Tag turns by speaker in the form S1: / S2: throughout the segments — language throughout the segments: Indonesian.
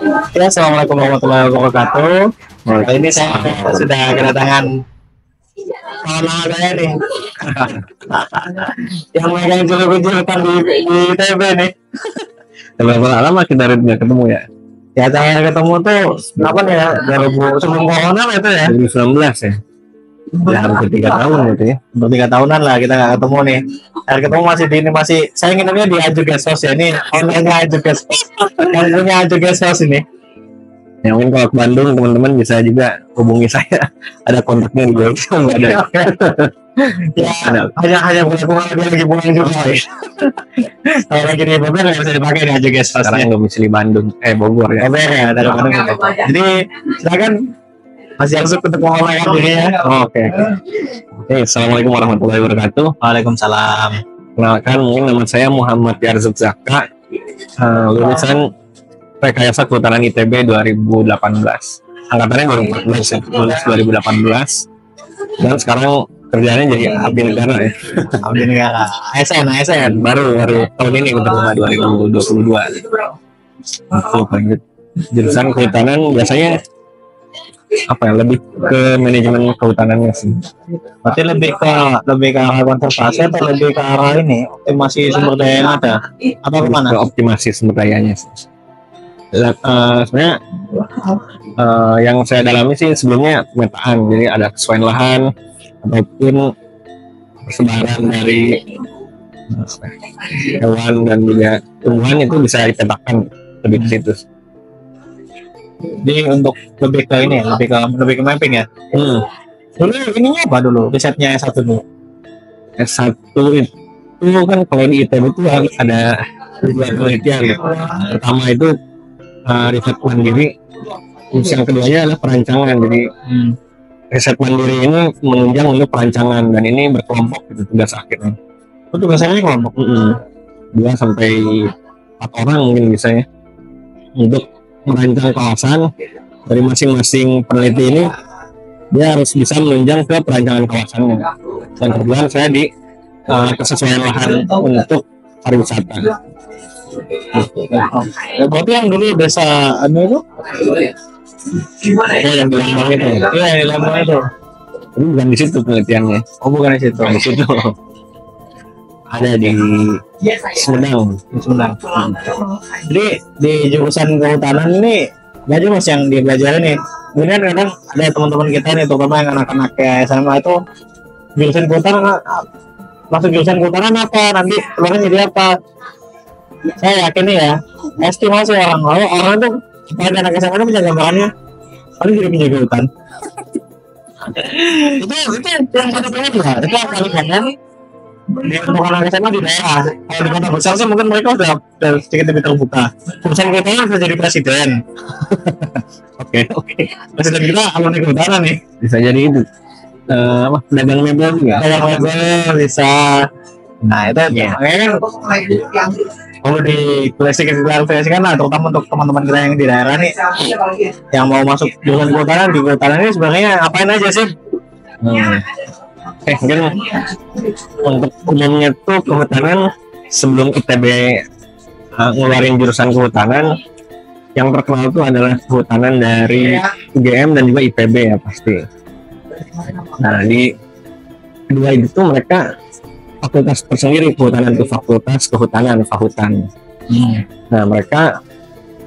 S1: Ya, assalamualaikum warahmatullahi wabarakatuh. Kali ini saya sudah kedatangan kawan lama saya nih, yang megang julukan di ITB nih.
S2: Berapa lama kita nggak ketemu ya?
S1: Ya, saya ketemu tuh kapan ya? 2000 sebelum corona lah itu ya.
S2: 2019 ya. Ya hampir 3 tahun gitu ya.
S1: Untuk 3 tahunan lah kita nggak ketemu nih. Saya ketemu masih di ini masih saya nginepnya di Aju Guest House ya, ini online-nya Aju Guest House. Yang punya Aju Guest House ini.
S2: Yang mungkin kalau ke Bandung teman-teman bisa juga hubungi saya. Ada kontaknya di bawah. Ada.
S1: Ya, hanya punya dia lagi pulang juga. Kalau lagi di Bogor nggak bisa dipakai di Aju Guest House.
S2: Sekarang domisili Bandung, Bogor ya.
S1: Bogor ya, dari Bandung. Jadi silakan masih langsung untuk mengolah diri ya.
S2: Oke. Assalamualaikum warahmatullahi wabarakatuh.
S1: Waalaikumsalam.
S2: Kenalkan, mungkin nama saya Muhammad Yarzuk Zaka, lulusan Rekayasa Kehutanan ITB 2018. Angkatannya 2014 ya, lulus 2018. Dan sekarang kerjanya jadi abdi negara ya.
S1: Abdi negara. ASN.
S2: Baru tahun ini kebetulan 2022. Jurusan kehutanan biasanya apa ya, lebih ke manajemen kehutanannya sih.
S1: Berarti lebih ke arah konservasi atau lebih ke arah ini optimasi sumber daya yang ada atau kemana?
S2: Ke optimasi sumber dayanya sih. Sebenarnya yang saya dalami sih sebelumnya pemetaan, jadi ada kesesuaian lahan ataupun persebaran dari hewan dan juga tumbuhan itu bisa dipetakan lebih ke situ.
S1: Jadi untuk lebih ke ini, lebih ke mapping ya. Dulu ininya apa dulu? Risetnya S1 dulu.
S2: S1 itu kan kalau di ITB itu ada 2 penelitian. Pertama itu riset mandiri, terus yang keduanya adalah perancangan. Jadi riset mandiri ini menunjang untuk perancangan dan ini berkelompok gitu tugas akhirnya.
S1: Itu biasanya kelompok
S2: 2 sampai 4 orang mungkin bisa ya, untuk merancang kawasan. Dari masing-masing peneliti ini dia harus bisa menunjang ke perancangan kawasannya. Dan kebetulan saya di kesesuaian lahan untuk pariwisata.
S1: Ya, berarti yang dulu desa itu?
S2: Ya, yang di Lambang itu.
S1: Iya, di Lambang itu.
S2: Ini bukan di situ penelitiannya.
S1: Oh, bukan di situ.
S2: Di situ. Ada di Sumedang.
S1: Jadi di jurusan kehutanan ini banyak mas yang dipelajari nih. Kemudian kadang ada teman-teman kita nih, terutama yang anak-anak kayak SMA itu jurusan kehutanan, masuk jurusan kehutanan apa nanti keluarnya jadi apa? Saya yakin nih ya, estimasi orang tuh pada anak SMA itu punya gambarannya paling jadi penjaga hutan. itu yang pada pengen ya, itu yang paling kangen di untuk anak SMA di daerah. Kalau di kota besar sih mungkin mereka udah sedikit lebih terbuka. Jurusan kehutanan bisa jadi presiden. Oke. Presiden kita alumni kehutanan nih.
S2: Bisa jadi itu pedagang mebel juga.
S1: Pedagang mebel bisa. Nah itu ya. Kan kalau di klasifikasikan lah, terutama untuk teman-teman kita yang di daerah nih, yang mau masuk jurusan kehutanan, di kehutanan ini sebenarnya ngapain aja sih?
S2: Mungkin untuk umumnya tuh kehutanan sebelum ITB ngeluarin jurusan kehutanan, yang terkenal itu adalah kehutanan dari UGM dan juga IPB ya pasti. Nah di kedua itu mereka fakultas tersendiri, kehutanan itu fakultas kehutanan, fahutan. Nah mereka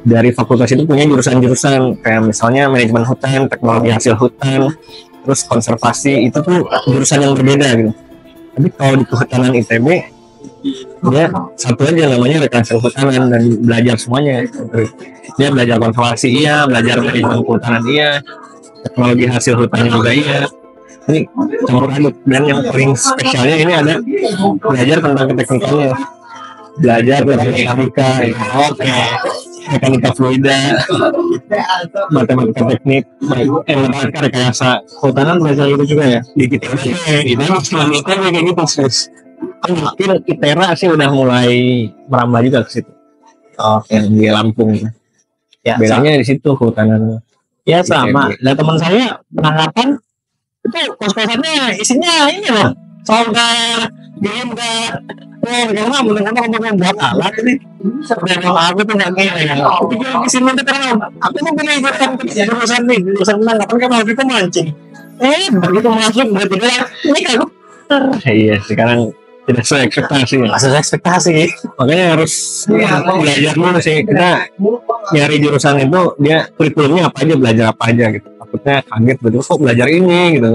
S2: dari fakultas itu punya jurusan-jurusan kayak misalnya manajemen hutan, teknologi hasil hutan, terus konservasi. Itu tuh jurusan yang berbeda gitu. Tapi kalau di kehutanan ITB dia satu aja namanya rekayasa kehutanan dan belajar semuanya. Dia belajar konservasi iya, belajar manajemen kehutanan iya, teknologi hasil hutan juga iya. Ini campur aduk. Dan yang paling spesialnya ini ada belajar tentang teknikanya, belajar tentang dinamika, mekanika fluida, matematika teknik, matematika rekayasa
S1: Kehutanan belajar itu juga ya.
S2: dikit ini selain itu kayak gitu terus. Mungkin ITERA sih udah mulai merambah juga ke situ. Di Lampung.
S1: Ya,
S2: bedanya di situ kehutanan.
S1: Ya sama. Dan teman saya penangkapan itu kos-kosannya isinya ini loh, solder, game Oh, karena benar-benar untuk membuat alat ini memang aku tuh nggak gini ya. Aku pikir di sini tuh karena aku mau pilih jurusan nih, jurusan penangkapan kan waktu itu mancing. Begitu masuk berarti kan ini aku
S2: Iya, sekarang tidak sesuai ekspektasi ya.
S1: masih ekspektasi.
S2: Makanya harus belajar dulu sih. Kita nyari jurusan itu dia kurikulumnya apa aja, belajar apa aja gitu. Takutnya kaget betul kok belajar ini gitu.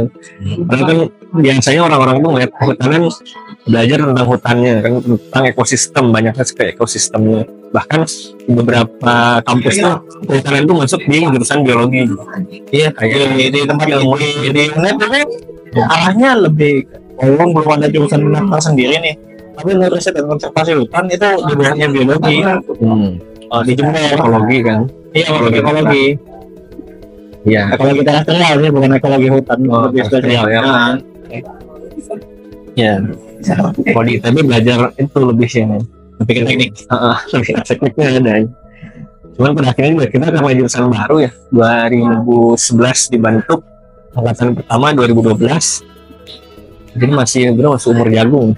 S2: Karena kan biasanya orang-orang tuh ngeliat kehutanan belajar tentang hutannya kan, tentang ekosistem, banyaknya ke ekosistemnya. Bahkan beberapa kampus tuh kehutanan itu masuk di jurusan biologi.
S1: Iya, kayak di tempat ilmu di UNED tapi arahnya lebih belum ada jurusan penangkapan sendiri nih. Tapi untuk riset dan konservasi hutan itu di bawahnya biologi. Oh, di Jember
S2: Ekologi kan.
S1: iya ekologi.
S2: Iya.
S1: Ekologi terestrial sih, bukan ekologi hutan.
S2: Oh,
S1: lebih
S2: terestrial ya.
S1: Nah,
S2: Ya. Kalau di ITB belajar itu lebih sih.
S1: lebih ke teknik.
S2: Lebih tekniknya ada. Cuman pada akhirnya juga kita karena jurusan baru ya, 2011 dibentuk, angkatan pertama 2012. Jadi masih umur jagung.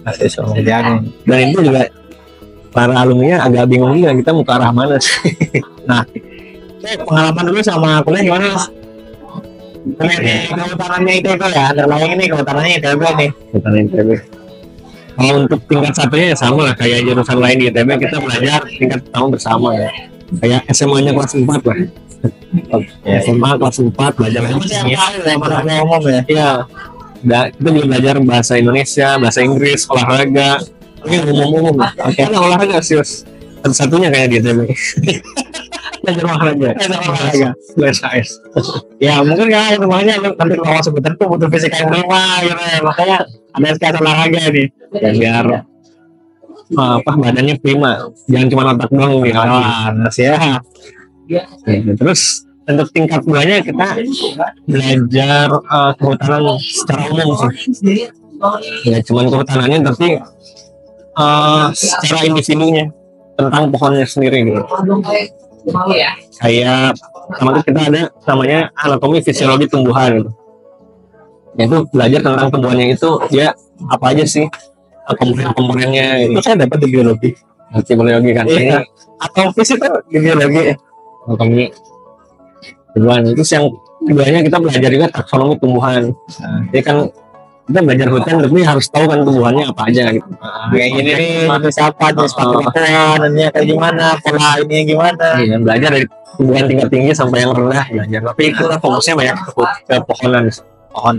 S1: Masih soal jagung.
S2: Dan itu juga para alumni agak bingung juga kita mau ke arah mana sih.
S1: Pengalaman dulu sama kuliah gimana? Kuliah di kehutanannya ITB ya, ada lain ini kehutanannya ITB nih.
S2: Kehutanan ITB. Kalau untuk tingkat satunya ya sama lah kayak jurusan lain di ITB, kita belajar tingkat pertama bersama ya. Kayak SMA-nya kelas 4 lah. SMA kelas 4 belajar
S1: Ngomong ya.
S2: Iya. Kita juga belajar bahasa Indonesia, bahasa Inggris, olahraga. Ini umum-umum. Karena olahraga serius. Satu-satunya kayak di ITB. Belajar olahraga. BSHS.
S1: Ya mungkin kan semuanya nanti kalau sebutan tuh butuh fisika yang prima gitu ya. Makanya ada SKS olahraga nih.
S2: Ya, biar badannya prima. Jangan cuma otak doang nih.
S1: Ya.
S2: Terus untuk tingkat 2-nya kita belajar kehutanan secara umum sih. Ya cuman kehutanannya tapi secara individunya tentang pohonnya sendiri gitu. Kayak sama itu kita ada namanya anatomi fisiologi tumbuhan gitu. Yaitu belajar tentang tumbuhannya itu dia apa aja sih komponen-komponennya
S1: Itu
S2: gitu.
S1: saya dapat di biologi.
S2: Nanti biologi kan.
S1: Iya. Atau fisik itu di biologi.
S2: Anatomi tumbuhan itu yang keduanya kita belajar juga taksonomi tumbuhan. Jadi kan kita belajar hutan tapi harus tahu kan tumbuhannya apa aja gitu.
S1: Kayak gini nih, jenis apa, jenis pakan, dan kayak gimana, pola ini gimana.
S2: Iya, belajar dari tumbuhan tingkat tinggi sampai yang rendah belajar. Tapi itulah fokusnya banyak ke pohonan.
S1: Pohon.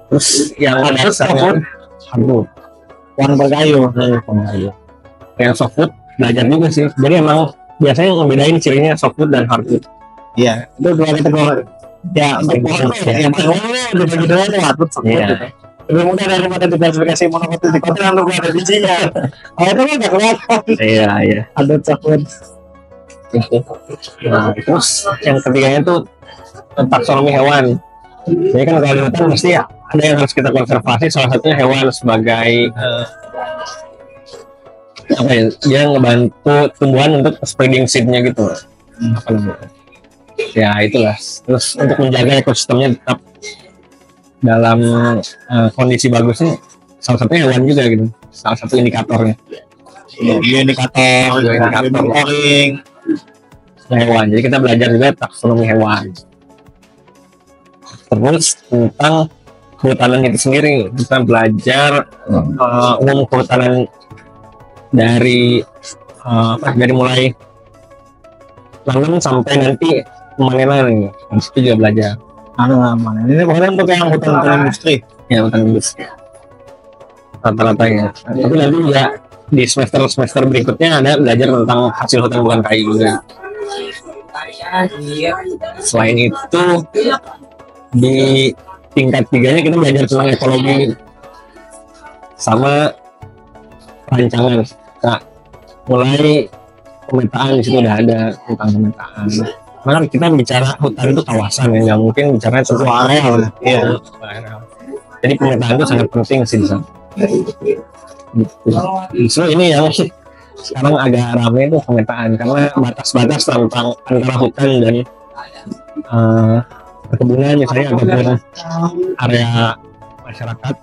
S2: Terus yang dasarnya hardwood,
S1: Pohon berkayu.
S2: pohon kayu. Yang softwood belajar juga sih. Jadi emang biasanya yang ngebedain cirinya softwood dan hardwood.
S1: Iya, itu dua kategori. Ya, untuk pohon yang pertama dibagi dua nih, hardwood softwood.
S2: Iya.
S1: Lebih mudah daripada diversifikasi monokotil di konten lalu ada bijinya. Oh itu kan nggak kelihatan.
S2: Iya.
S1: Hardwood softwood.
S2: Nah, terus yang ketiganya tuh taksonomi hewan. Jadi kan kalau di hutan pasti ada yang harus kita konservasi. Salah satunya hewan sebagai apa ya? Dia ngebantu tumbuhan untuk spreading seednya gitu. Apa namanya? Ya itulah. Terus untuk menjaga ekosistemnya tetap dalam kondisi bagusnya, salah satunya hewan juga gitu. Salah satu indikatornya.
S1: Indikator, monitoring.
S2: Hewan. Jadi kita belajar juga taksonomi hewan. Terus tentang kehutanan itu sendiri, kita belajar umum kehutanan dari mulai nanam sampai nanti pemanenan. Di situ juga belajar.
S1: Mana? Ini bukan untuk yang hutan industri.
S2: Ya hutan industri. Rata-ratanya. Tapi nanti juga di semester berikutnya ada belajar tentang hasil hutan bukan kayu juga. Selain itu di tingkat 3-nya kita belajar tentang ekologi sama perancangan. Nah, mulai pemetaan di situ udah ada tentang pemetaan. Karena kita bicara hutan itu kawasan ya, nggak mungkin bicara satu areal. Iya. Jadi pemetaan itu sangat penting sih. Gitu. Justru ini yang sekarang agak ramai itu pemetaan karena batas-batas tentang antara hutan dan perkebunan misalnya ataupun area masyarakat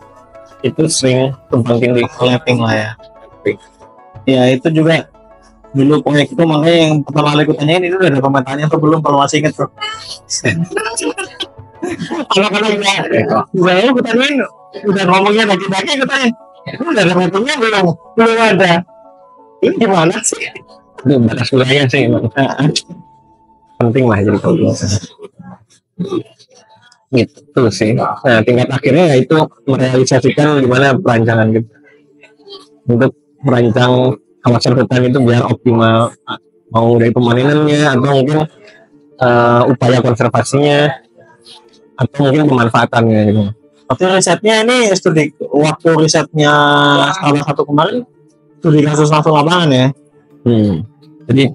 S2: itu sering tumpang tindih.
S1: Collapsing lah ya. Ya itu juga dulu proyek itu, makanya yang pertama kali aku tanyain itu udah ada pemetaannya atau belum, kalau masih inget tuh. Kalau udah aku tanyain, udah ngomongnya daki-daki, aku tanya udah ada metodenya belum ada. Ini gimana sih?
S2: Itu batas wilayah sih emang. Penting lah jadi tahu gitu sih. Nah tingkat akhirnya yaitu merealisasikan gimana perancangan gitu untuk merancang kawasan hutan itu biar optimal, mau dari pemanenannya atau mungkin upaya konservasinya atau mungkin pemanfaatannya gitu.
S1: Waktu risetnya ini studi, waktu risetnya salah satu kemarin studi kasus langsung lapangan ya.
S2: Jadi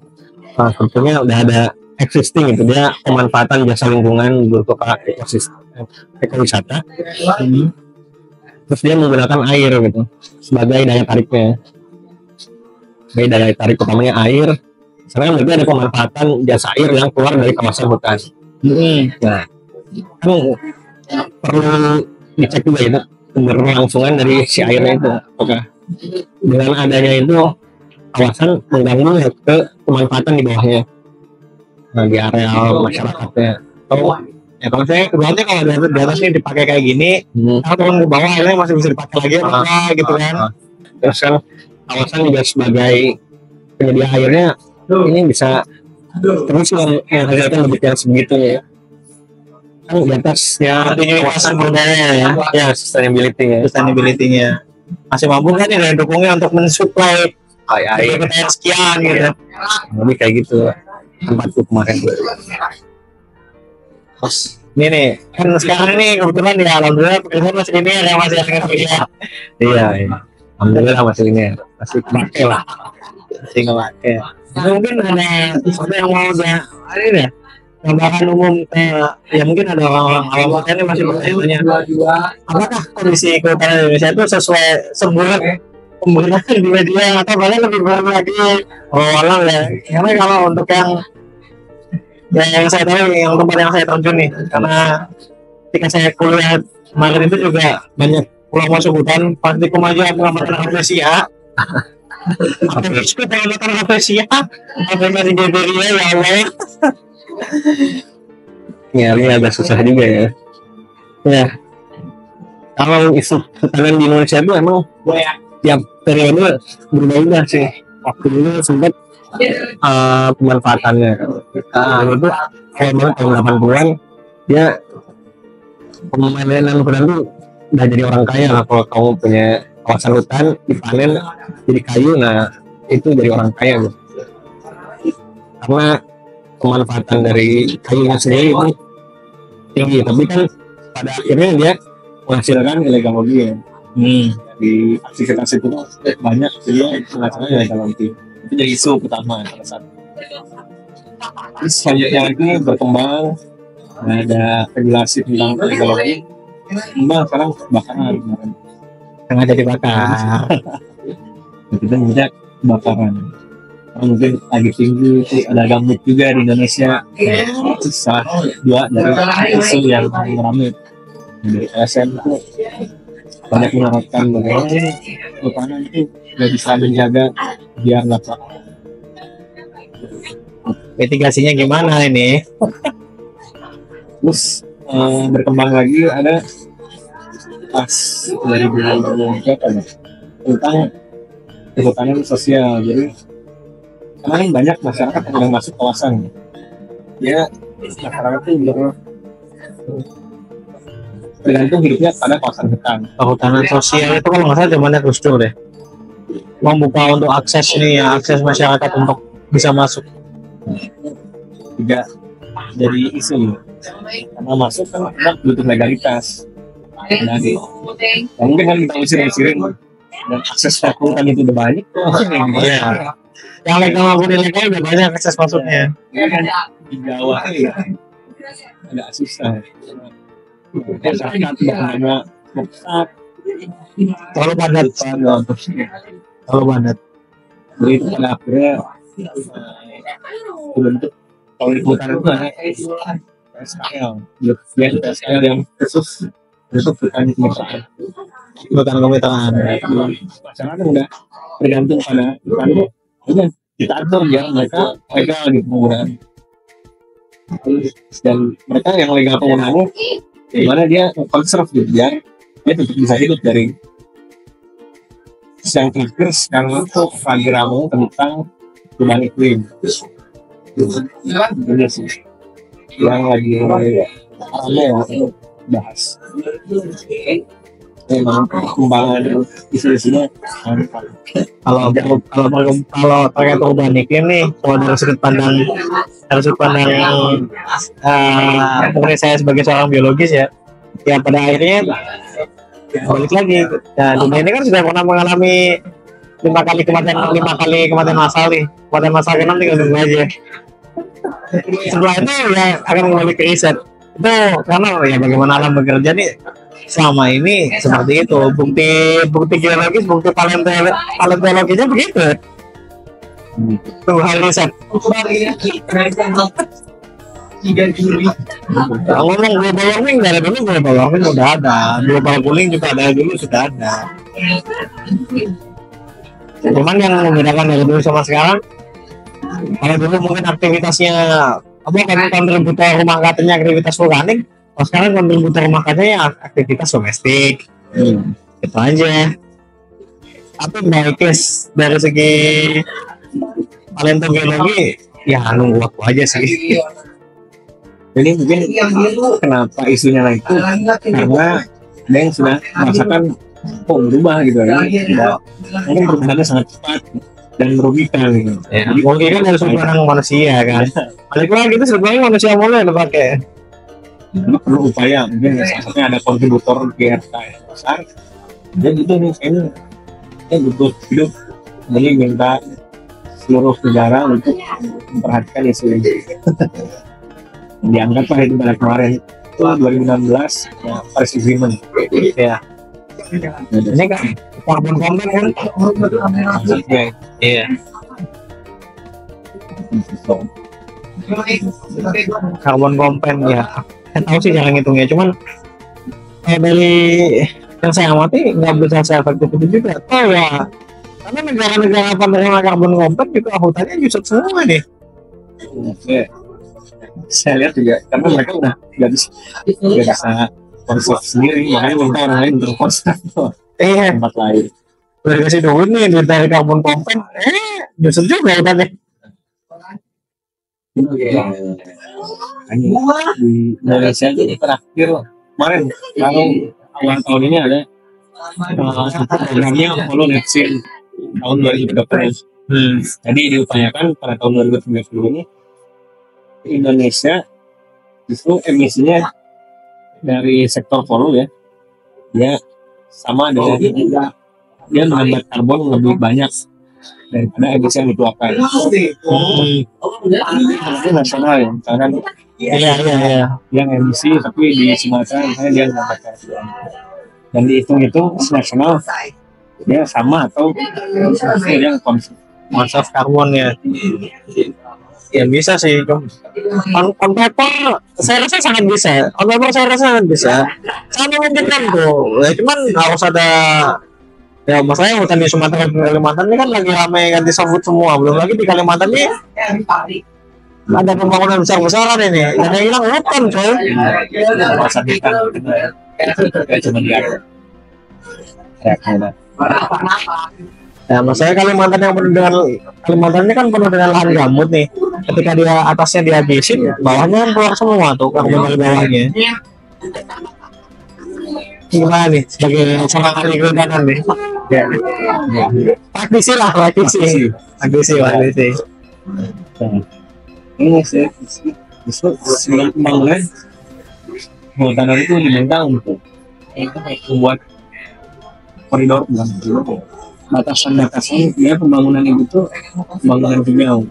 S2: sebetulnya udah ada existing gitu, dia pemanfaatan jasa lingkungan berupa ekowisata. Terus dia menggunakan air gitu sebagai daya tariknya. Sebagai daya tarik utamanya air. Sekarang berarti ada pemanfaatan jasa air yang keluar dari kawasan hutan. Nah, kan perlu dicek juga itu keberlangsungan dari si airnya itu. Apakah dengan adanya itu kawasan mengganggu ke pemanfaatan di bawahnya, nah, di areal masyarakatnya.
S1: Ya kalau saya kebetulan kalau di atas ini dipakai kayak gini, kalau turun ke bawah airnya masih bisa dipakai lagi apa gitu kan.
S2: Terus kan kawasan juga sebagai penyedia airnya ini bisa terus yang hasilkan lebih yang segitu ya. Kan di atas ya
S1: Kawasan berdaya
S2: ya
S1: sustainability-nya masih mampu kan ya dukungnya untuk mensuplai
S2: air
S1: sekian gitu.
S2: lebih kayak gitu tempatku kemarin.
S1: Terus ini nih kan sekarang ini kebetulan ya alhamdulillah pekerjaan masih ini ya masih ada kerja.
S2: Iya alhamdulillah masih ini masih pakai lah,
S1: masih nggak pakai. Mungkin ada yang mau ini deh gambaran umum, ya mungkin ada orang-orang awam ini masih bertanya apakah kondisi kehutanan Indonesia itu sesuai semburan pemberitaan di media atau bahkan lebih berat lagi walau ya. Karena kalau untuk yang saya tahu, yang tempat yang saya terjun nih, karena ketika saya kuliah kemarin itu juga banyak pulau masuk hutan, praktikum aja pengamatan Rafflesia. Pengamatan Rafflesia, apa masih Geberia ya Allah.
S2: Nyari agak susah juga ya. Ya, kalau isu hutanan di Indonesia itu emang tiap periode berbeda sih. Waktu dulu sempat pemanfaatannya dulu tuh kayak banget tahun 80-an dia pemanenan hutan tuh udah jadi orang kaya lah. Kalau kamu punya kawasan hutan dipanen jadi kayu, nah itu jadi orang kaya gitu. Karena pemanfaatan dari kayunya sendiri itu tinggi, tapi kan pada akhirnya dia menghasilkan illegal logging di aktivitas itu banyak, jadi menghasilkan illegal logging. Itu jadi isu pertama pada saat itu. Terus selanjutnya lagi berkembang, ada regulasi tentang teknologi, sekarang bakaran
S1: Tengah jadi bakar.
S2: kita minta kebakaran. Mungkin lagi tinggi, ada gambut juga di Indonesia. Itu salah dua dari isu yang ramai dari LSM itu banyak menerapkan bagaimana hutanan itu nggak bisa menjaga biar nggak
S1: Mitigasinya gimana ini?
S2: terus berkembang lagi ada pas dari bulan tentang kehutanan sosial. Jadi karena banyak masyarakat yang udah masuk kawasan, ya masyarakat itu tergantung hidupnya pada kawasan hutan.
S1: Kehutanan sosial itu kalau nggak salah zamannya Gus Dur deh, membuka untuk akses ini ya, akses masyarakat untuk bisa masuk.
S2: Juga jadi isu karena masuk kan butuh legalitas. Nah, mungkin kan kita usirin dan akses ke hutan itu udah banyak.
S1: Iya. Yang legal maupun ilegal udah banyak akses masuknya.
S2: Di Jawa ya agak susah. Masyarakat banyak
S1: Terlalu padat.
S2: Jadi pada akhirnya bentuk kalau di hutan itu ada PSKL, PSKL yang khusus untuk hutan kemitraan.
S1: bukan kemitraan.
S3: Masyarakat udah tergantung pada hutan tuh, udah kita atur biar mereka legal gitu penggunaan. Dan mereka yang legal penggunaannya, gimana dia conserve gitu biar dia tetap bisa hidup dari. Yang terakhir sekarang itu lagi ramai tentang perubahan iklim. Ini sih yang lagi ramai ya untuk bahas. Memang perkembangan isu-isunya
S1: kalau terkait perubahan iklim nih, kalau dari sudut pandang mungkin saya sebagai seorang biologis ya pada akhirnya balik lagi. Nah, dunia ini kan sudah pernah mengalami 5 kali kematian massal nih. Kematian massal ke-6 tinggal tunggu aja. Setelah itu ya akan kembali ke riset. Itu karena ya bagaimana alam bekerja nih selama ini seperti itu. Bukti geologis, bukti paleontologisnya begitu. Tuh hal riset. Ngomong global warming dari dulu, global warming udah ada, global cooling juga ada dulu, sudah ada. Cuman yang membedakan dari dulu sama sekarang, kalau dulu mungkin aktivitasnya kan kontributor rumah kacanya aktivitas vulkanik, kalau sekarang kontributor rumah kacanya aktivitas domestik. Itu aja. Tapi baiknya dari segi paleontologi ya nunggu waktu aja sih.
S3: Jadi mungkin kenapa isunya naik itu karena ada yang sudah merasakan berubah gitu ya. Mungkin perubahannya sangat cepat dan merugikan gitu.
S1: Ya, mungkin kan harus barang manusia kan. Balik lagi itu sebenarnya manusia mulai yang dipakai.
S3: Perlu upaya, mungkin salah satunya ada kontributor GRK yang besar. Jadi itu nih ini butuh hidup. Jadi minta seluruh negara untuk memperhatikan isu ini. Diangkat lah itu pada kemarin itu 2016 ya, Paris Agreement
S1: ya. Ini kan carbon content kan
S3: maksudnya
S1: iya carbon content ya. Saya tahu sih cara ngitungnya, cuman dari yang saya amati nggak bisa saya efektif itu juga. Oh ya, karena negara-negara penerima carbon content juga hutannya justru semua nih.
S3: Saya lihat juga karena mereka udah nggak bisa konsep sendiri, makanya minta orang lain untuk konsep tempat lain.
S1: Udah kasih duit nih dari carbon content, justru juga hutannya.
S3: Di Indonesia itu terakhir kemarin awal tahun ini ada programnya Apollo NetSeal tahun 2030. Jadi diupayakan pada tahun 2030 ini Indonesia justru emisinya dari sektor hulu ya, dia sama dengan dia menghambat karbon lebih banyak daripada emisi yang dikeluarkan. Itu nasional ya, misalkan yang emisi tapi di Sumatera misalnya dia menghambat karbon, dan dihitung itu nasional dia sama atau dia
S1: Masalah karbon ya. Ya bisa sih, on paper saya rasa sangat bisa. On paper saya rasa sangat bisa. Sangat memungkinkan tuh. Ya, cuman harus ada ya masalahnya hutan di Sumatera dan Kalimantan ini kan lagi ramai ganti sambut semua. Belum lagi di Kalimantan ini ada pembangunan besar-besaran ini. Dan yang hilang hutan coy.
S3: masa kita cuma dia
S1: Ya masalahnya Kalimantan yang penuh dengan Kalimantan ini kan penuh dengan lahan gambut nih. Ketika dia atasnya dihabisin, bawahnya kan keluar semua tuh karbon dari bawahnya. Gimana nih sebagai seorang ahli kehutanan nih? Ya. Praktisi lah, praktisi.
S3: Ini sih justru sebelum pembangunan kehutanan itu diminta untuk membuat koridor batasan ya pembangunan itu tuh pembangunan hijau.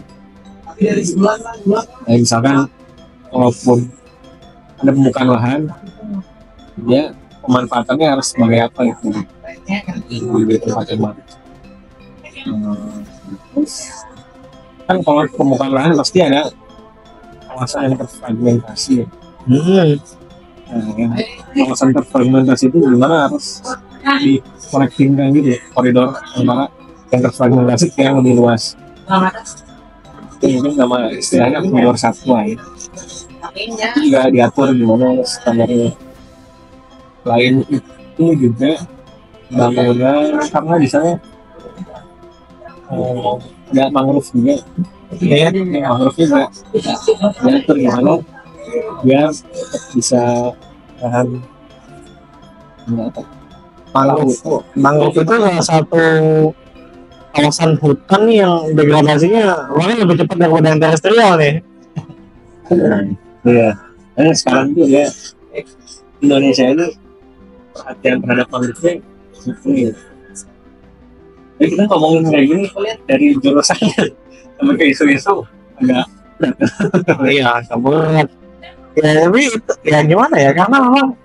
S3: Misalkan walaupun ada pembukaan lahan, dia pemanfaatannya harus sebagai apa gitu. Kan kalau pembukaan lahan pasti ada kawasan yang terfragmentasi. Kawasan terfragmentasi itu gimana harus di connecting gitu ya, koridor antara yang terfragmentasi ke yang lebih luas. Itu mungkin nama istilahnya koridor satwa ya. Itu juga diatur gimana standarnya. Lain itu juga bangunan karena di sana nggak mangrove juga, ya mangrove juga diatur gimana biar bisa tahan
S1: mangrove itu salah satu kawasan hutan yang degradasinya makanya lebih cepat daripada yang terestrial nih.
S3: Iya, karena sekarang tuh ya Indonesia ini perhatian terhadap mangrove gitu. Jadi kita ngomongin kayak gini dari jurusannya sampai ke isu-isu agak
S1: Iya, kamu ya tapi itu, ya gimana ya, karena memang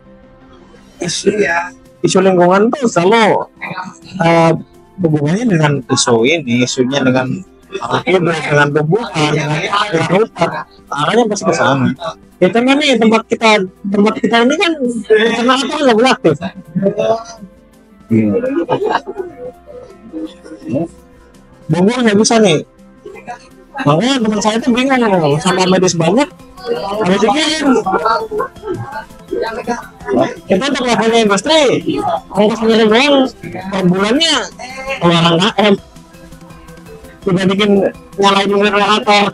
S1: isu lingkungan tuh selalu hubungannya dengan isunya dengan hidup, dengan tumbuhan, dengan hutan, arahnya pasti ke sana. Kita kan nih tempat kita ini kan karena itu kan lebih aktif. Bogor nggak bisa nih. Makanya teman saya tuh bingung sama medis banyak. Habis itu kita untuk levelnya industri, ongkos ngirim doang per bulannya keluaran KM. Kita bikin nyalain generator.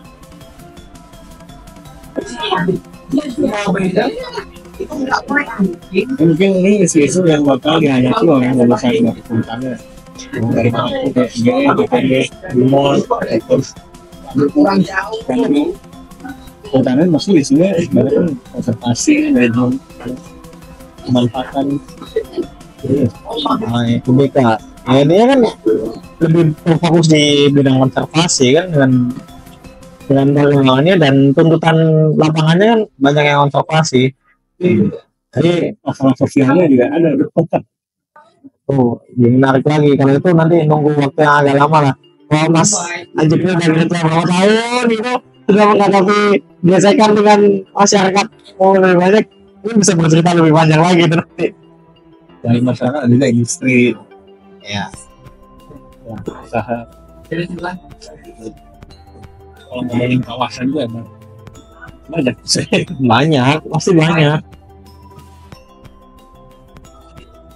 S3: mungkin ini isu-isu yang bakal dihadapi oleh lulusan kehutanan dari aku DPD, Bimol, terus kehutanan masih isunya sebenarnya kan konservasi, manajemen, pemanfaatan.
S1: Nah, itu BK. Ya ini kan lebih fokus di bidang konservasi kan dengan perkembangannya dan tuntutan lapangannya kan banyak yang konservasi.
S3: Jadi masalah sosialnya juga ada.
S1: Tuh, jadi menarik lagi. Kalau itu nanti nunggu waktu yang agak lama lah. Kalau Mas Ajiknya dari beberapa tahun itu sudah menghadapi gesekan dengan masyarakat mau lebih banyak, ini bisa bercerita lebih panjang lagi itu nanti.
S3: Dari masyarakat juga industri
S1: Ya.
S3: usaha. Kalau ngomongin kawasan juga banyak sih.
S1: Banyak, pasti banyak.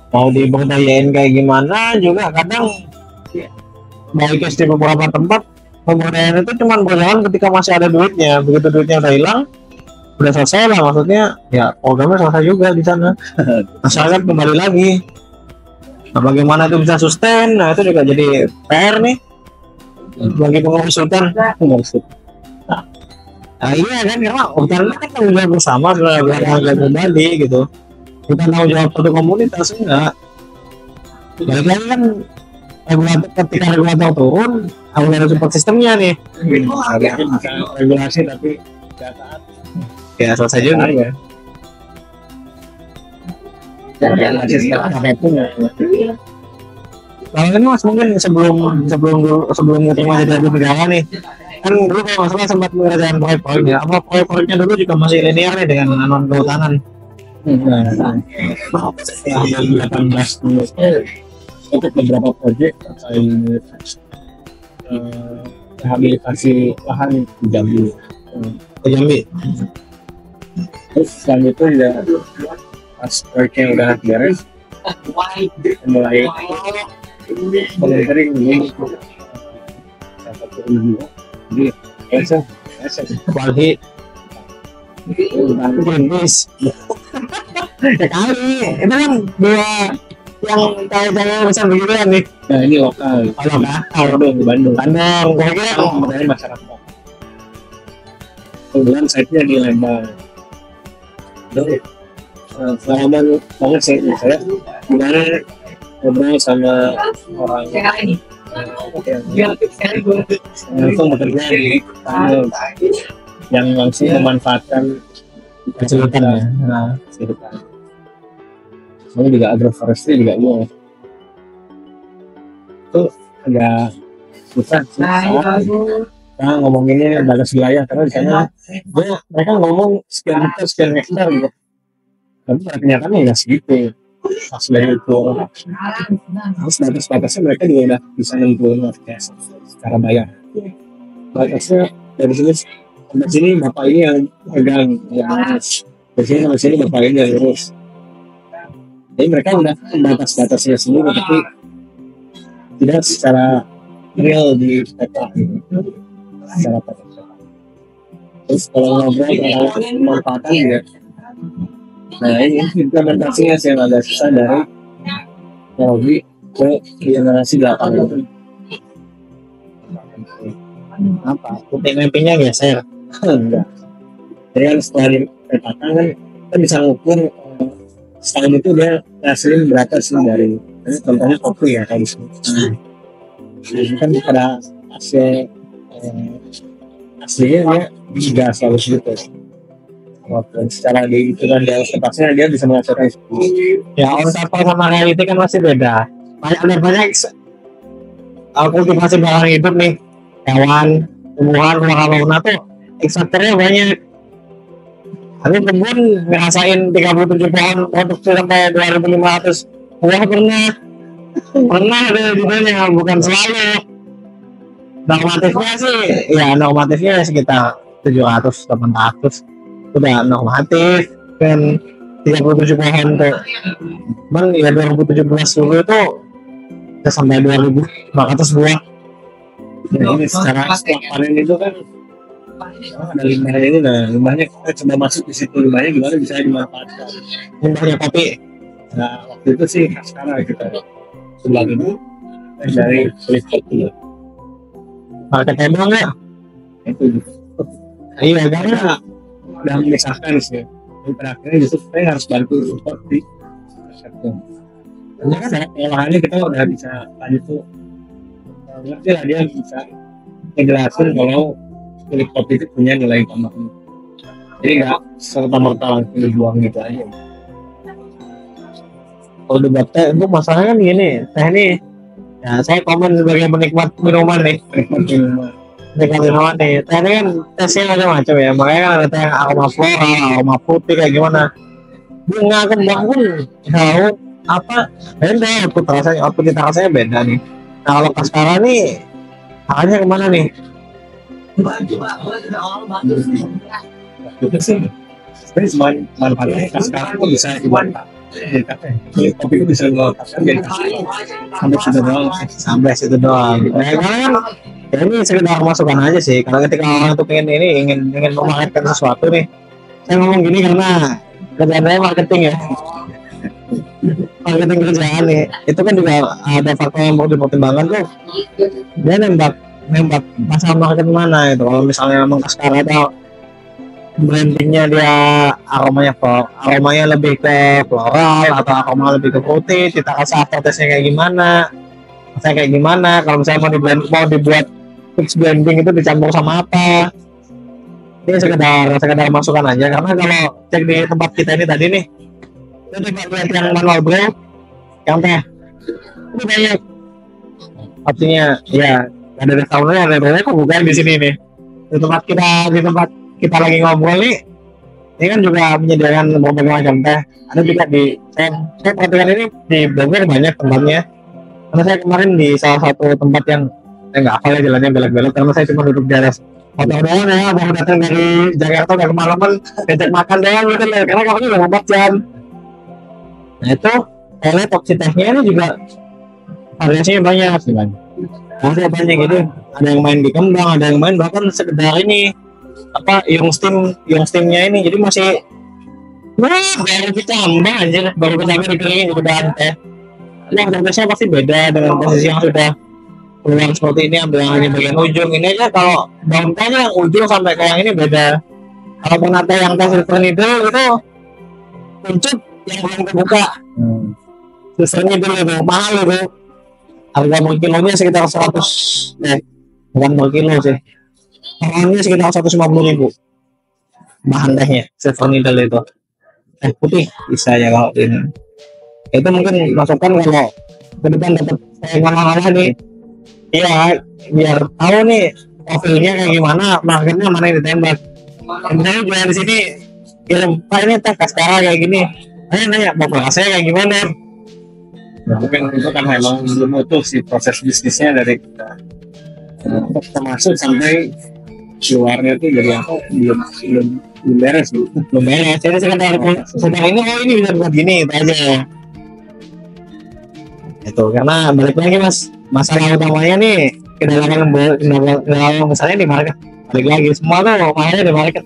S1: Mau diberdayain kayak gimana juga kadang baik di beberapa tempat pemberdayaan itu cuma berjalan ketika masih ada duitnya. Begitu duitnya udah hilang, udah selesai lah, maksudnya ya programnya selesai juga di sana. Masyarakat kembali lagi. Nah, bagaimana itu bisa sustain? Nah, itu juga jadi PR nih bagi pengurus hutan. Nah, iya kan, karena hutan itu kan tanggung jawab bersama sebagai warga pribadi gitu. Bukan tanggung jawab satu komunitas, enggak. Balik lagi kan regulator, ketika regulator turun, harus ada support sistemnya nih.
S3: Harusnya bisa regulasi tapi nggak taat.
S1: Ya selesai juga.
S3: Ya. Regulasi sekarang apa pun ya.
S1: Kalau ini Mas mungkin sebelum terima jadi negara nih, kan dulu kalau masalah sempat mengerjakan proyek-proyeknya. Apa proyek-proyeknya dulu juga masih linear nih dengan non kehutanan?
S3: Yang 18 dulu untuk beberapa proyek terkait rehabilitasi lahan di Jambi.
S1: Ke Jambi.
S3: Terus selain itu juga pas proyeknya udah beres, mulai monitoring ini satu review. Jadi biasa
S1: Walhi. Greenpeace. Ya kali, itu kan dua yang kayak besar begitu kan nih.
S3: nah ini lokal.
S1: Kalau
S3: Bandung, Bandung.
S1: Bandung, kira-kira
S3: Dari masyarakat. Kebetulan site-nya di Lembang. Pengalaman banget sih saya gimana ngobrol sama orang yang langsung bekerja di yang langsung memanfaatkan
S1: kesulitan ya.
S3: Nah, soalnya juga agroforestry juga iya. Itu agak susah sih. Nah, ngomonginnya batas wilayah karena di sana mereka ngomong sekian hektar gitu. Tapi pada kenyataannya nggak segitu. pas dari itu terus batas-batasnya mereka juga udah bisa nentuin orkes secara bayar. Batasnya dari sini sampai sini bapak ini yang pegang yang dari sini sampai sini bapak ini yang urus. Jadi mereka udah batas-batasnya sendiri tapi tidak secara real di peta gitu. Secara peta. Terus kalau ngobrol kalau pemanfaatan ya, nah ini implementasinya sih yang agak susah dari teknologi ke generasi 8 itu.
S1: Apa? Titik mappingnya geser.
S3: Enggak. Jadi kan setelah dipetakan kan kita bisa ngukur setahun itu dia hasilin berapa sih dari ini contohnya kopi ya kayak di sini. Ini kan pada hasil aslinya dia tidak selalu segitu. Walaupun secara dihitungan dia sepasnya dia bisa menghasilkan
S1: Ya on sampel sama reality kan masih beda. Banyak kultivasi barang hidup nih, hewan, tumbuhan, fauna tuh ekstraktornya banyak. Aku kebun ngerasain 37 pohon produksi sampai 2.500 buah pernah ada di dunia, bukan selalu. Normatifnya sih, ya normatifnya sekitar 700-800 udah normatif kan 37 pohon tuh. Cuman ya 2017 dulu itu bisa sampai 2.500 buah.
S3: Nah, ini secara panen itu kan ada limbahnya ini, nah limbahnya kita coba masuk di situ, limbahnya gimana bisa dimanfaatkan.
S1: Limbahnya kopi.
S3: Nah waktu itu sih sekarang kita sebelah ini dari kulit kopi ya.
S1: Market emang ya?
S3: Itu
S1: Iya karena
S3: udah memisahkan sih. Jadi pada akhirnya justru saya harus bantu support di marketnya. Karena kan cara pengolahannya kita udah bisa tadi tuh ngerti lah dia bisa ngejelasin kalau kulit kopi itu punya nilai tambah. Jadi nggak serta-merta langsung dibuang gitu aja.
S1: kalau debat teh itu masalahnya kan gini, teh nih ya saya komen sebagai penikmat minuman nih, penikmat minuman nih, teh ini kan tesnya macam-macam ya, makanya kan ada teh aroma floral, aroma putih kayak gimana, bunga kembang pun tahu apa beda, output kita rasanya beda nih. Nah kalau Cascara nih arahnya kemana nih?
S3: Itu sih sebenarnya manfaatnya sekarang itu bisa dimanfaatkan. Kopi itu bisa dimanfaatkan jadi
S1: Sampai situ doang. Nah, kan ya ini sekedar masukan aja sih. Kalau ketika orang tuh pengen ini ingin memarketkan sesuatu nih, saya ngomong gini karena kerjaan saya marketing ya. Marketing kerjaan nih, itu kan juga ada faktor yang perlu dipertimbangkan tuh. Dia nembak pasar market mana itu. Kalau misalnya memang Cascara atau brandingnya dia aromanya lebih ke floral atau aroma lebih ke putih, kita rasa aftertaste-nya kayak gimana, rasanya kayak gimana. Kalau misalnya mau dibuat mix blending itu dicampur sama apa, ini sekedar masukan aja. Karena kalau cek di tempat kita ini tadi nih, itu lihat yang manual brew, yang teh itu banyak opsinya ya, ada restorannya, ada kok bukan di sini nih di tempat kita lagi ngobrol nih. Ini kan juga menyediakan berbagai macam teh. Ada juga di saya perhatikan ini di Bogor banyak tempatnya. Karena saya kemarin di salah satu tempat yang saya nggak hafal ya jalannya belok-belok karena saya cuma duduk di atas motor doang ya, baru datang dari Jakarta udah kemalaman, ngajak makan doang gitu loh, karena kamu udah 4 jam. Nah itu saya lihat opsi tehnya ini juga variasinya banyak sih kan. Masih banyak gitu. Ada yang main di kembang, ada yang main bahkan sekedar ini apa yang steamnya ini, jadi masih baru ditambah aja, baru ditambah dikeringin di bahan teh. Yang prosesnya pasti beda dengan posisi yang sudah keluar seperti ini, ambil yang ini bagian ujung ini aja. Kalau daun tehnya yang ujung sampai ke yang ini beda. Kalau pernah teh yang teh silver needle itu kuncup yang belum terbuka, silver needle itu mahal itu, harga per kilonya sekitar 100 bukan per kilo sih, harganya sekitar 150.000 bahan tehnya silver needle itu. Putih bisa ya kalau ini. Itu mungkin masukan kalau ke depan dapat saya ngalah nih. Iya, biar tahu nih profilnya kayak gimana, marketnya mana yang ditembak. Misalnya jual di sini, kirim Pak ini teh Cascara kayak gini, nanya populasinya kayak gimana.
S3: Nah, mungkin itu kan memang belum utuh sih proses bisnisnya dari kita termasuk sampai keluarnya tuh jadi apa belum beres gitu.
S1: Belum beres, jadi sekedar ini ini bisa buat gini itu aja. Itu karena balik lagi mas, masalah utamanya nih kedalaman besarnya di market. Balik lagi semua tuh mainnya di market.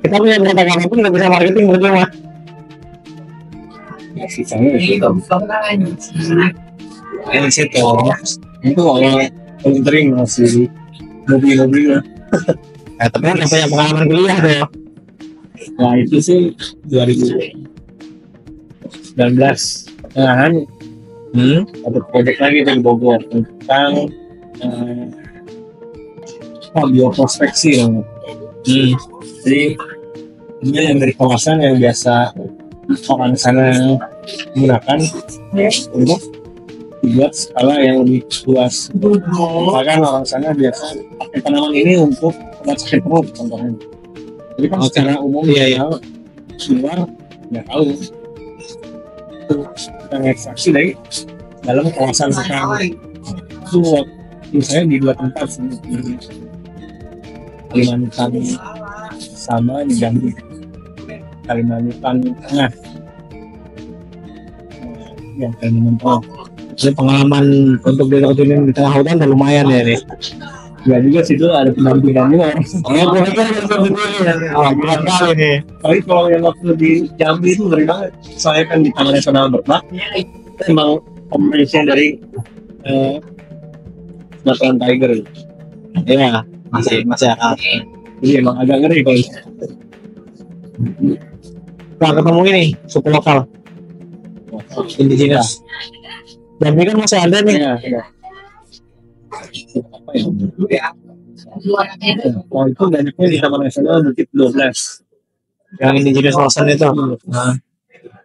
S1: Kita punya berkata-kata pun nggak bisa marketing percuma.
S3: Sisanya itu
S1: Di situ.
S3: itu kalau entering masih mobil-mobil lah.
S1: Tapi kan punya pengalaman kuliah tuh.
S3: Nah itu sih 2019 pertengahan ada proyek lagi dari Bogor tentang bioprospeksi. Jadi ini yang dari kawasan yang biasa orang sana menggunakan untuk dibuat skala yang lebih luas. Bahkan orang sana biasa pakai tanaman ini untuk obat sakit perut contohnya. Jadi kan secara umum
S1: Iya.
S3: luar nggak tahu itu yang ekstraksi dari dalam kawasan sekarang itu misalnya di dua tempat sih, di Kalimantan sama di Jambi, Kalimantan Tengah yang Kalimantan.
S1: Jadi pengalaman untuk diterjunin di tengah hutan udah lumayan ya nih.
S3: Ya juga sih itu ada pendampingannya.
S1: Gue bulan kali nih.
S3: Tapi kalau yang waktu di Jambi itu ngeri banget. Saya kan di Taman Nasional Berbak, emang kombinasi dari Sumatera Tiger.
S1: Iya, masih akal.
S3: Jadi emang agak ngeri kalau
S1: Nah, ketemu ini suku lokal indigenous. Jambi kan masih ada nih.
S3: ya. Apa ya? Oh itu banyaknya di Taman Nasional Bukit 12.
S1: Yang indigenous Lawson itu.
S3: Nah,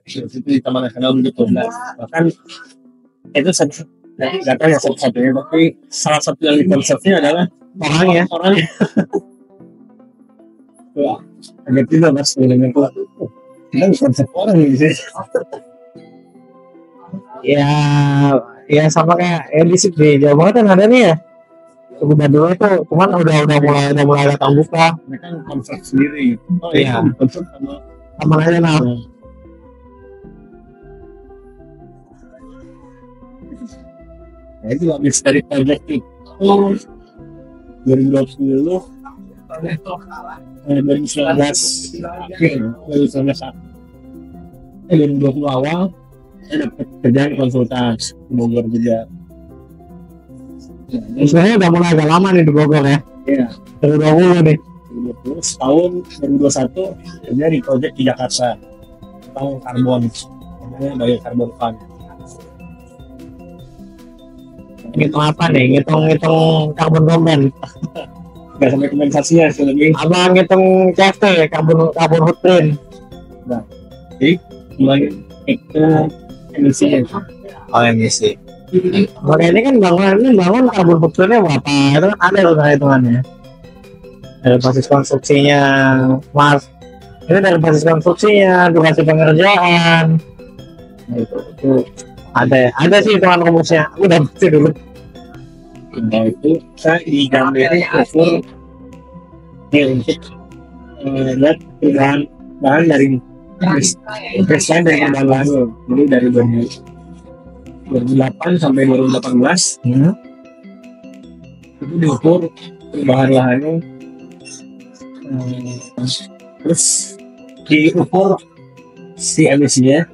S3: itu di Taman Nasional Bukit 12. Bahkan itu satu nggak tahu ya satu-satunya, tapi salah satu yang dikonsepnya adalah
S1: Orangnya.
S3: Wah, agak tidak mas sebenarnya tuh. Kita konsep orang di sini.
S1: Ya sama kayak di Jawa Barat kan ada nih ya. Suku Baduy itu cuman udah mulai datang buka.
S3: Mereka konsep sendiri. Oh
S1: Iya.
S3: Konsep sama
S1: Aja nah.
S3: ya itu habis dari project itu 2020 2019 akhir 2019 2020 awal saya dapat kerjaan konsultan di Bogor juga.
S1: Sebenarnya udah mulai agak lama nih di Bogor ya.
S3: Iya.
S1: 2020 nih.
S3: 2020 setahun 2021 kerja di project di Jakarta tentang karbon, namanya biokarbon fund.
S1: Ngitung apa nih? Ngitung karbon kompen.
S3: Nggak sampai kompensasinya sih lebih.
S1: Apa ngitung CFT karbon footprint?
S3: Jadi mulai itu emisinya.
S1: Oh emisi. Makanya ini kan bangun karbon footprintnya berapa? Itu kan ada loh hitungannya. Dari basis konstruksinya, Mas. Ini dari basis konstruksinya, durasi pengerjaan. Nah, itu ada sih hitungan rumusnya. Aku udah baca dulu.
S3: Nah itu saya di Jambi ini ukur untuk lihat bahan dari baseline dari bahan jadi dari 2008 sampai 2018 itu diukur perubahan lahannya, terus diukur si emisinya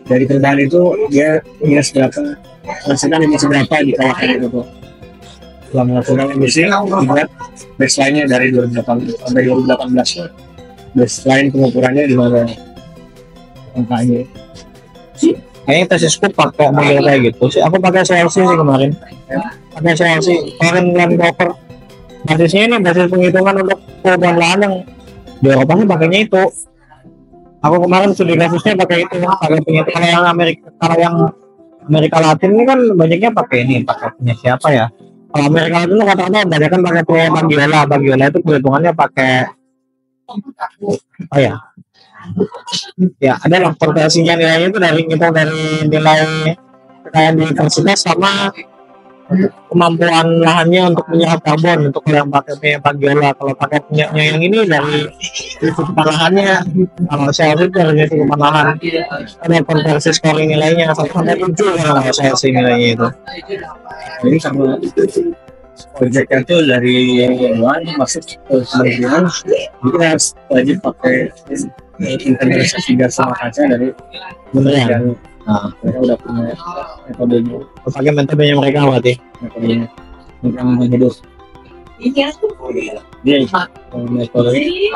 S3: dari perubahan itu dia minus berapa, menghasilkan emisi berapa di kawasan itu tuh. Setelah melakukan emisi dibuat baseline-nya dari 2008 sampai 2018, baseline pengukurannya di mana angkanya.
S1: Kayaknya tesisku pakai model kayak gitu sih. Aku pakai CLC sih kemarin. Pakai CLC kemarin Land Rover. Basisnya ini basis penghitungan untuk perubahan lahan yang di Eropa sih pakainya itu. Aku kemarin studi kasusnya pakai itu, pakai penghitungan yang Amerika Latin ini kan banyaknya pakai ini, pakai punya siapa ya? Kalau Amerika Latin itu kata-kata banyak kan pakai Bagiola itu perhitungannya pakai Oh ya, ya ada lah konversinya nilainya itu dari nilai kekayaan di universitas sama kemampuan lahannya untuk menyerap karbon untuk yang pakai punya Pagiola. Kalau pakai punyanya yang ini dari cukupan lahannya, kalau saya itu dari cukupan lahan ada konversi scoring nilainya 1 sampai 7 kalau saya sih nilainya itu.
S3: Jadi karena proyeknya itu dari luar masuk ke kementerian, kita harus wajib pakai internalisasi gas sama kaca dari
S1: Beneran.
S3: Nah, mereka udah punya metodenya,
S1: Pakai metodenya mereka berarti.
S3: metodenya yang hidup. Dia metodenya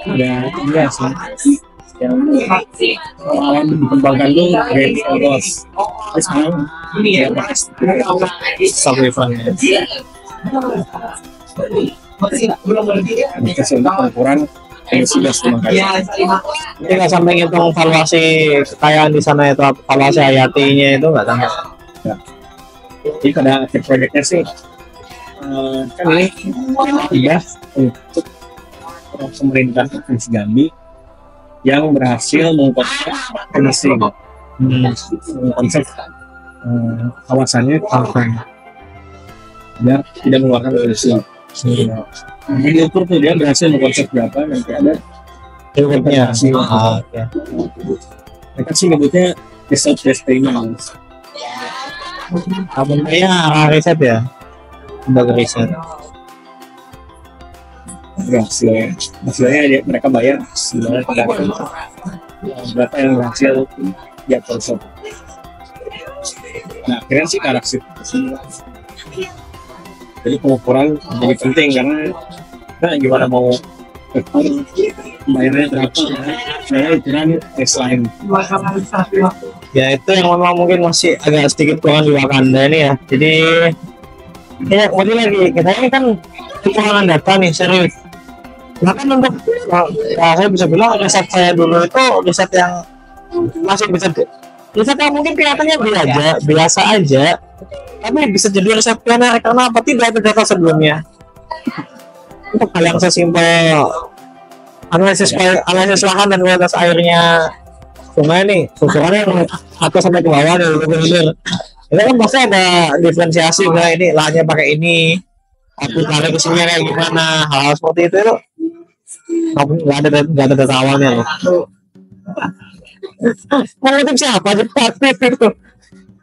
S3: ada tiga sih. Yang awal dikembangkan tuh Gradient Loss. Terus sekarang dia bahas
S1: Sullivan ya.
S3: aplikasi untuk pengukuran emisi gas rumah kaca.
S1: Jadi nggak sampai ngitung valuasi kekayaan di sana itu, valuasi hayatinya itu nggak sampai.
S3: Jadi pada akhir proyeknya sih kan ini tiga untuk pemerintah Provinsi Jambi yang berhasil mengkonsep emisi, konsep kawasannya biar tidak mengeluarkan emisi. Jadi diukur tuh dia berhasil mengkonsep berapa, nanti ada
S1: Berikutnya.
S3: hasil.
S1: Oke.
S3: Mereka sih nyebutnya result testing.
S1: Abangnya riset ya, lembaga riset.
S3: Hasilnya mereka bayar sebenarnya berapa yang berhasil dia konsep. Nah akhirnya sih karakter. Jadi pengukuran jadi penting karena gimana mau bayarnya berapa, saya ukuran baseline.
S1: Ya itu yang memang mungkin masih agak sedikit kurang di Wakanda ini ya. Jadi ya kembali lagi kita ini kan kekurangan data nih serius. Bahkan untuk ya saya bisa bilang riset saya dulu itu riset yang masih bisa riset yang mungkin kelihatannya biasa aja, tapi bisa jadi riset pioner karena apa, tidak ada data sebelumnya. Untuk hal yang sesimpel analisis lahan dan kualitas airnya sungai nih, susurannya atas sampai ke bawah nih, bener-bener. Itu kan pasti ada diferensiasi, nah ini lahannya pakai ini, aplikasi kesini kayak gimana, hal seperti itu nggak ada data awalnya loh. Mau ngutip siapa aja praktis itu?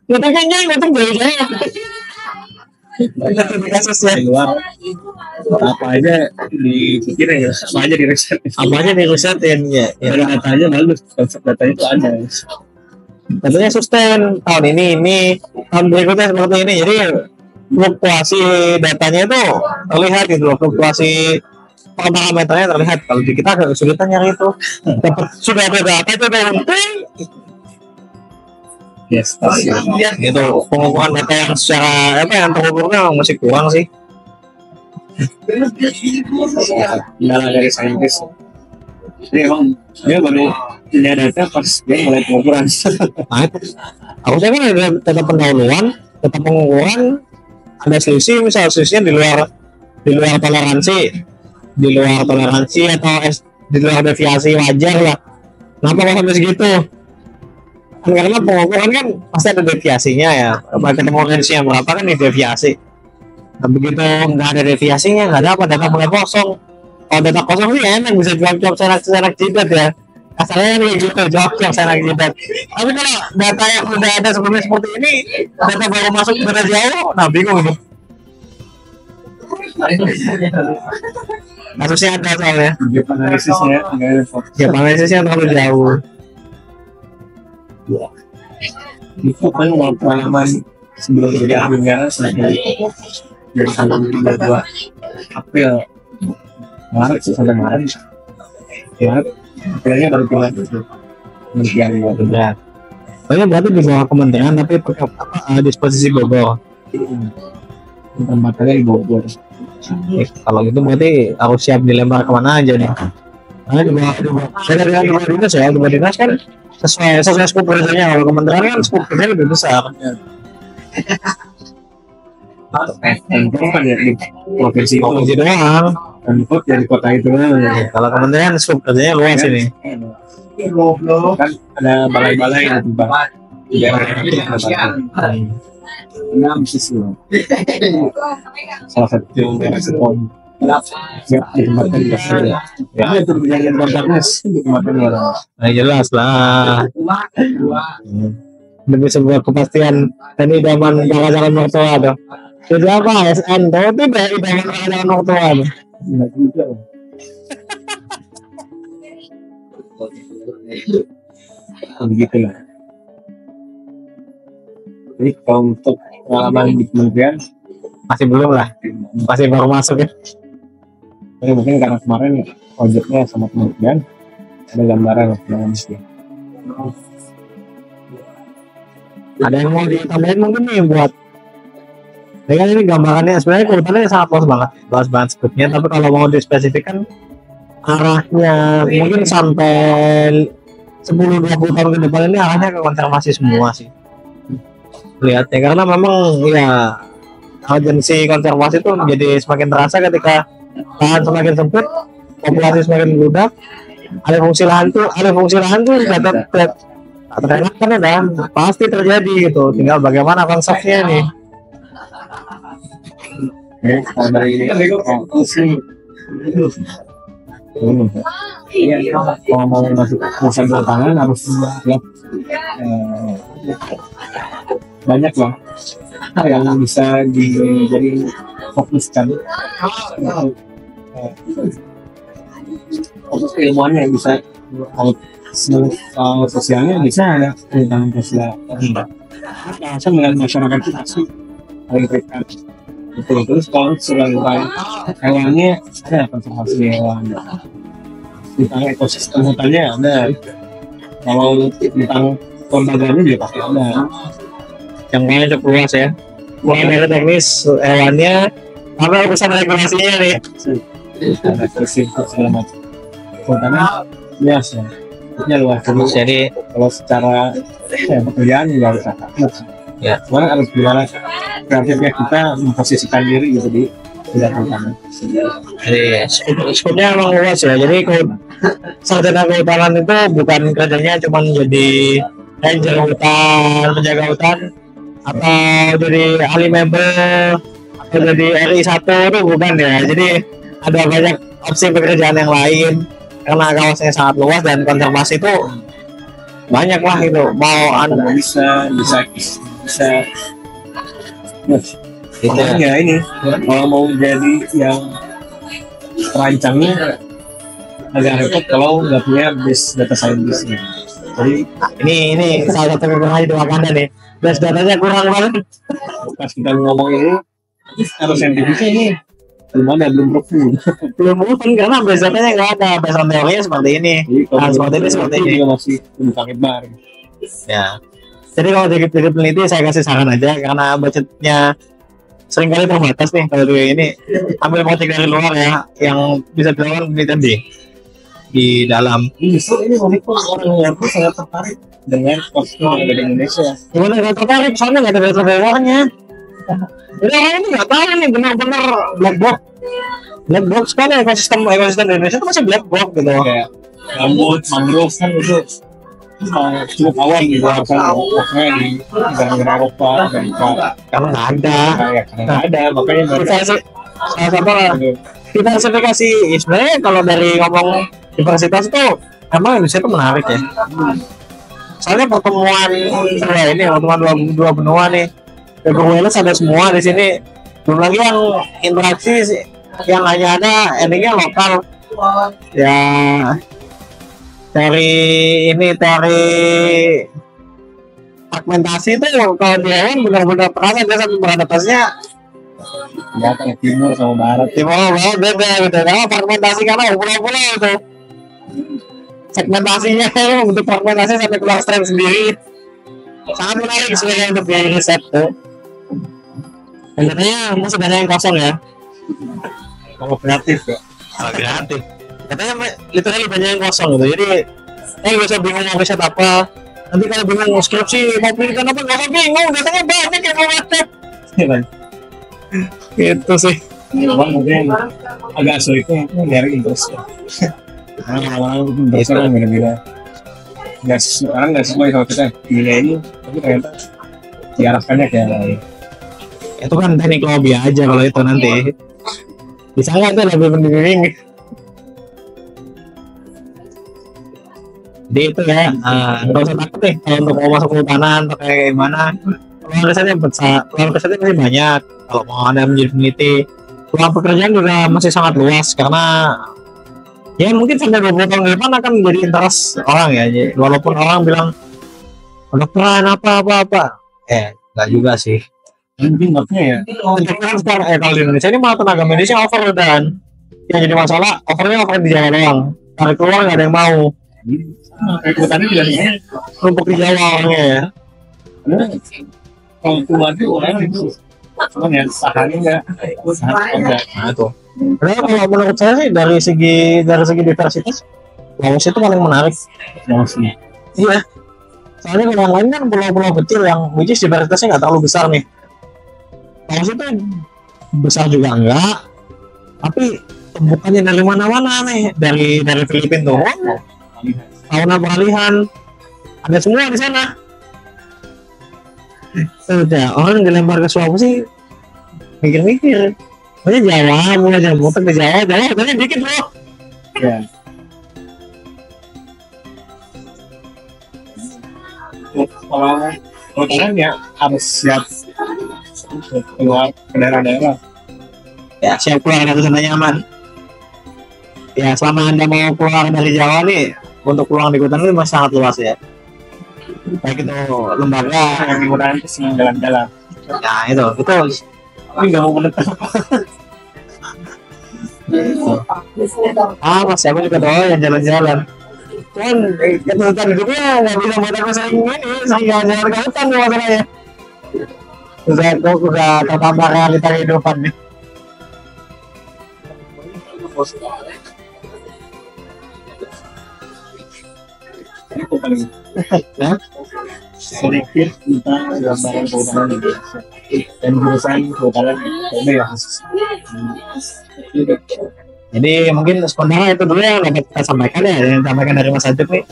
S1: Itu kayaknya itu jauh-jauh. Kasusnya
S3: Di luar apa aja dipikirin ya, apa aja di riset.
S1: apa aja dirusetin ya.
S3: Ada datanya bagus, konsep datanya itu ada.
S1: Tentunya sustain tahun ini tahun berikutnya seperti ini, jadi fluktuasi datanya itu terlihat gitu loh, fluktuasi parameternya terlihat. Kalau di kita agak kesulitan nyari itu, sudah ada data itu udah penting
S3: Yes,
S1: gitu. Pengukuran data yang secara yang terukurnya masih kurang sih.
S3: kendala dari saintis. Jadi emang dia baru punya data pas dia mulai pengukuran.
S1: Nah itu harusnya kan ada data pendahuluan, data pengukuran, ada selisih, misal selisihnya di luar toleransi atau di luar deviasi wajar lah. Kenapa kok sampai segitu? Karena pengukuran kan pasti ada deviasinya ya. Ketemu range-nya berapa kan di deviasi. Nah, begitu nggak ada deviasinya, nggak dapat data mulai kosong. Kalau data kosong sih enak, bisa jawab senak jidat ya. Asalnya nih gitu, jawab senak jidat. Tapi kalau data yang udah ada sebelumnya seperti ini, data baru masuk beda jauh, nah bingung nih. Kasusnya ada soalnya.
S3: Dia analisisnya nggak ada.
S1: Ya analisisnya terlalu jauh.
S3: Itu kan mau pengalaman sebelum jadi ahli negara dari 2022 April Maret sampai Maret Aprilnya baru keluar kementerian
S1: Berat. Pokoknya berarti di bawah kementerian tapi disposisi Bogor.
S3: tempatnya di Bogor.
S1: Kalau gitu berarti harus siap dilempar kemana aja nih. Karena saya dari dua dinas ya, dua dinas kan sesuai skop kerjanya. Kalau kementerian kan skop kerjanya lebih besar.
S3: Dan kan ya di provinsi
S1: Provinsi doang.
S3: Pemkot dari kota itu
S1: Kalau kementerian sub kerjanya luas ini.
S3: kan ada balai-balai di tempat di daerah itu ada balai. Salah satu respon siap ditempatkan di kasih ya itu kejadian kontaknya ditempatkan orang.
S1: Nah, jelas lah. Demi sebuah kepastian ini idaman jangan mertua tuh. Jadi apa SN tuh tidak idaman jangan mertua tuh.
S3: Enggak juga. Begitu lah. Jadi kalau untuk pengalaman di kementerian
S1: Masih belum lah. Masih baru masuk ya.
S3: ya mungkin karena kemarin proyeknya sama kementerian ada gambaran dengan mesti.
S1: Ada yang mau ditambahin mungkin nih buat dengan ini gambarannya sebenarnya kebetulannya sangat luas banget skripnya, tapi kalau mau dispesifikkan arahnya mungkin sampai 10-20 tahun ke depan ini arahnya ke konservasi semua sih lihatnya, karena memang ya urgensi konservasi itu menjadi semakin terasa ketika lahan semakin sempit, populasi semakin meludak, alih fungsi lahan tuh terelakkan ya, pasti terjadi gitu, tinggal bagaimana konsepnya nih.
S3: Kalau dari ini kalau mau masuk urusan kehutanan harus lihat banyak lah yang bisa jadi fokuskan fokus keilmuannya yang bisa kalau sosialnya bisa ada kehutanan sosial bahasa dengan masyarakat itu pasti paling dekat betul. Terus kalau sebagai hewannya ada konservasi hewan tentang ekosistem hutannya ada, kalau tentang lembaganya juga pasti ada.
S1: Yang lain cukup luas ya, mulai dari teknis hewannya sampai urusan regulasinya nih.
S3: Ada krisis segala macam hutannya luas ya, hutannya luas.
S1: Jadi
S3: kalau secara pekerjaan juga harus ada
S1: ya,
S3: sekarang harus gimana kreatifnya kita memposisikan diri gitu di bidang hutan.
S1: jadi skupnya emang luas ya. Jadi sarjana kehutanan itu bukan kerjanya cuma jadi ranger hutan, penjaga hutan, atau jadi ahli mebel, atau jadi RI 1 itu bukan ya. Jadi ada banyak opsi pekerjaan yang lain karena kawasannya sangat luas dan konservasi itu banyak lah itu. Mau anda
S3: bisa
S1: gitu
S3: ya ini kalau mau jadi yang perancangnya agak repot kalau nggak punya base data scientist gitu. Jadi
S1: ini salah satu kekurangan di Wakanda nih, base datanya kurang banget.
S3: pas kita ngomong ini harus saintifisnya ini belum proven.
S1: Belum mungkin karena base datanya nggak ada, base teorinya seperti ini. Nah, seperti ini
S3: juga masih buka lebar.
S1: Ya. Jadi kalau dikit peneliti saya kasih saran aja, karena budgetnya seringkali terbatas nih. Kalau ini ambil project dari luar ya, yang bisa dilakukan penelitian di dalam.
S3: Justru ini monitor orang yang sangat tertarik dengan kostum yang ada di Indonesia.
S1: Gimana nggak tertarik? Soalnya nggak ada data dari luarnya. Jadi orang ini nggak tahu nih benar-benar black box kan ekosistem di Indonesia itu masih black box gitu.
S3: Kayak gambut, mangrove kan itu cukup awam di luar sana, makanya di negara Eropa, Amerika.
S1: Karena nggak ada.
S3: Karena nggak ada, makanya
S1: Kita salah satu lah. Diversifikasi sebenarnya kalau dari ngomong diversitas itu emang Indonesia itu menarik ya. Soalnya pertemuan dua benua nih, Wales ada semua di sini. Belum lagi yang interaksi yang hanya ada endingnya lokal. Ya teori fragmentasi itu kalau di hewan benar-benar terasa dia sampai beradaptasinya
S3: ya kayak timur sama barat.
S1: Timur beda gitu. Kalau fragmentasi karena pulau-pulau itu segmentasinya untuk fragmentasi sampai keluar strain sendiri sangat menarik sebenarnya untuk di riset tuh. Dan katanya masih banyak yang kosong ya.
S3: Kalau kreatif ya.
S1: Kreatif. Katanya literally banyak yang kosong gitu. Jadi bisa bingung mau riset apa. Nanti kalau bingung mau skripsi mau penelitian apa nggak usah bingung. Datanya banyak yang mau riset. Gitu sih.
S3: Cuman mungkin agak sulitnya nyari interest. Karena orang-orang biasa kan beda-beda. Nggak sesuai sama kita. Pilihnya ini, tapi ternyata diarahkannya kayak lain.
S1: Itu kan teknik lobby aja kalau itu nanti. Bisa nggak tuh lebih mending. Jadi itu ya, nggak usah takut nih kalau untuk mau masuk kehutanan atau kayak gimana. Peluang kesannya besar, peluang kesannya masih banyak. Kalau mau ada menjadi peneliti, peluang pekerjaan juga masih sangat luas karena ya mungkin sampai 20 tahun ke depan akan menjadi interest orang ya. Jadi, walaupun orang bilang kedokteran apa, nggak juga sih.
S3: Mungkin maksudnya ya.
S1: Kedokteran sekarang kalau di Indonesia ini malah tenaga medisnya over dan yang jadi masalah over di Jawa doang. Tarik keluar nggak ada yang mau.
S3: Kehutanan juga nih.
S1: Numpuk di Jawa orangnya ya.
S3: Karena kalau keluar itu orang itu cuman ya sahanya enggak.
S1: Nah itu. Karena kalau menurut saya sih dari segi diversitas, Laos itu paling menarik.
S3: Maksudnya.
S1: Iya. Soalnya kalau yang lain kan pulau-pulau kecil yang which is diversitasnya nggak terlalu besar nih. Laos itu besar juga enggak, tapi bukannya dari mana-mana nih, dari Filipina tuh. Fauna peralihan ada semua di sana. Udah orang dilempar ke Sulawesi mikir-mikir. Pokoknya Jawa, mulai Jawa, muter ke Jawa, tapi dikit loh.
S3: Ya. Kalau kehutanan ya harus siap keluar ke daerah-daerah.
S1: Ya siap keluar dari zona nyaman. Ya selama Anda mau keluar dari Jawa nih, untuk peluang di kehutanan itu masih sangat luas ya. Baik itu lembaga
S3: Yang digunakan itu senang jalan-jalan.
S1: nah itu
S3: Tapi nggak mau menetap.
S1: masih aku juga doyan jalan-jalan. Cuman keturutan hidupnya nggak bisa buat aku sering jalan-jalan ke hutan nih masalahnya. Udah tertambah realita kehidupan nih.
S3: Itu paling sedikit tentang gambaran kehutanan di Indonesia dan jurusan kehutanan ini ya khusus.
S1: Jadi mungkin sebenarnya itu dulu yang dapat kita sampaikan ya, yang disampaikan dari Mas Adit nih.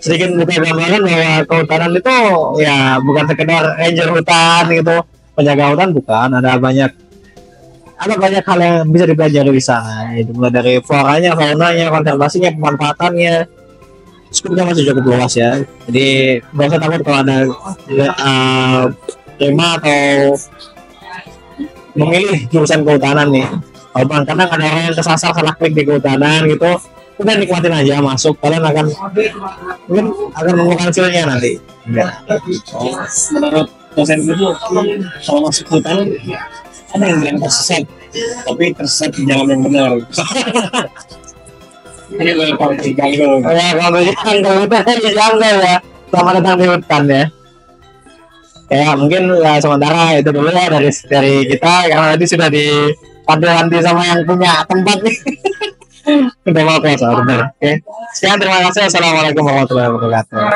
S1: Sedikit buka gambaran bahwa kehutanan itu ya bukan sekedar ranger hutan gitu, penjaga hutan bukan, ada banyak hal yang bisa dipelajari di sana. Itu mulai dari floranya, faunanya, konservasinya, pemanfaatannya. Skupnya masih cukup luas ya. Jadi nggak usah takut kalau ada tema atau memilih jurusan kehutanan nih. Kalau kadang ada orang yang kesasar salah klik di kehutanan gitu, udah nikmatin aja masuk, kalian akan menemukan hasilnya nanti.
S3: Menurut dosen itu kalau masuk hutan ada yang bilang tersesat, tapi tersesat di jalan yang benar. Ini welcome di jungle.
S1: Ya kalau di jungle ya, selamat datang di hutan ya. Ya mungkin ya sementara itu dulu ya dari kita karena tadi sudah dipandu-pandu sama yang punya tempat nih. Udah mau puasa benar. Oke. Sekian terima kasih. Assalamualaikum warahmatullahi wabarakatuh.